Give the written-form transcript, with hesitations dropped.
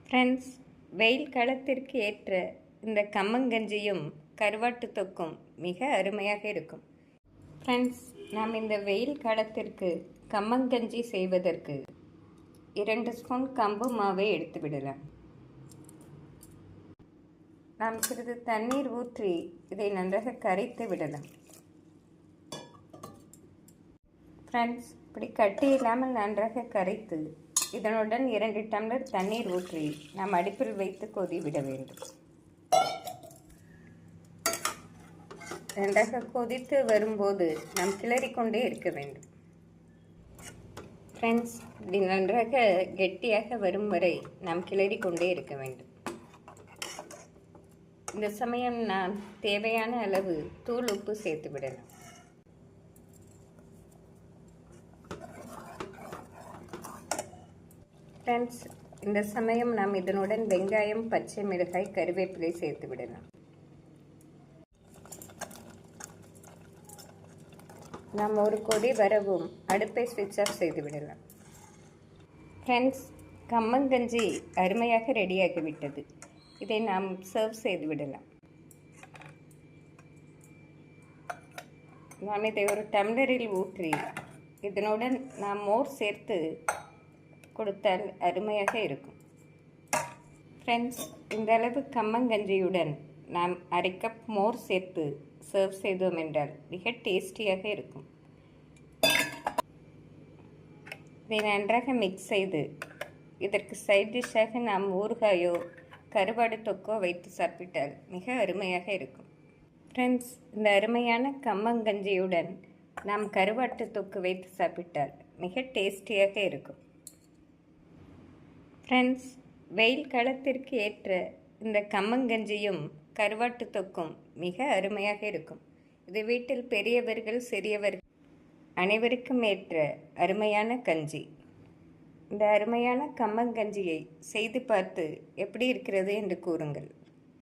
Friends, வெயில் காலத்திற்கு ஏற்ற இந்த கம்மங்கஞ்சியும் கருவாட்டு தொக்கும் மிக அருமையாக இருக்கும். ஃப்ரெண்ட்ஸ், நாம் இந்த வெயில் காலத்திற்கு கம்மங்கஞ்சி செய்வதற்கு 2 ஸ்பூன் கம்பு மாவை எடுத்து விடலாம். நாம் சிறிது தண்ணீர் ஊற்றி இதை நன்றாக கரைத்து விடலாம். ஃப்ரெண்ட்ஸ், இப்படி கட்டி இல்லாமல் நன்றாக கரைத்து இதனுடன் 2 டம்ளர் தண்ணீர் ஊற்றி நாம் அடுப்பில் வைத்து கொதி விட வேண்டும். நன்றாக கொதித்து வரும்போது நாம் கிளறிக்கொண்டே இருக்க வேண்டும். ஃப்ரெண்ட்ஸ், இப்படி நன்றாக கெட்டியாக வரும் வரை நாம் கிளறிக்கொண்டே இருக்க வேண்டும். இந்த சமயம் நாம் தேவையான அளவு தூள் உப்பு சேர்த்து விடலாம். ஃப்ரெண்ட்ஸ், இந்த சமயம் நாம் இதனுடன் வெங்காயம், பச்சை மிளகாய், கருவேப்பிலை சேர்த்து விடலாம். நாம் ஒரு கொதி வரவும் அடுப்பை ஸ்விட்ச் ஆஃப் செய்து விடலாம். ஃப்ரெண்ட்ஸ், கம்மங்கஞ்சி அருமையாக ரெடியாகிவிட்டது. இதை நாம் சர்வ் செய்து விடலாம். நாம் இதை ஒரு டம்ளரில் ஊற்றி இதனுடன் நாம் மோர் சேர்த்து கொடுத்தால் அருமையாக இருக்கும். ஃப்ரெண்ட்ஸ், இந்த அளவு கம்மங்கஞ்சியுடன் நாம் 1/2 கப் மோர் சேர்த்து சர்வ் செய்தோம் என்றால் மிக டேஸ்டியாக இருக்கும். இதை நன்றாக மிக்ஸ் செய்து இதற்கு சைட் டிஷ்ஷாக நாம் ஊறுகாயோ கருவாடு தொக்கோ வைத்து சாப்பிட்டால் மிக அருமையாக இருக்கும். ஃப்ரெண்ட்ஸ், இந்த அருமையான கம்மங்கஞ்சியுடன் நாம் கருவாட்டு தொக்கு வைத்து சாப்பிட்டால் மிக டேஸ்டியாக இருக்கும். ஃப்ரெண்ட்ஸ், வெயில் காலத்திற்கு ஏற்ற இந்த கம்மங்கஞ்சியும் கருவாட்டு தொக்கும் மிக அருமையாக இருக்கும். இது வீட்டில் பெரியவர்கள், சிறியவர்கள் அனைவருக்கும் ஏற்ற அருமையான கஞ்சி. இந்த அருமையான கம்மங்கஞ்சியை செய்து பார்த்து எப்படி இருக்கிறது என்று கூறுங்கள்.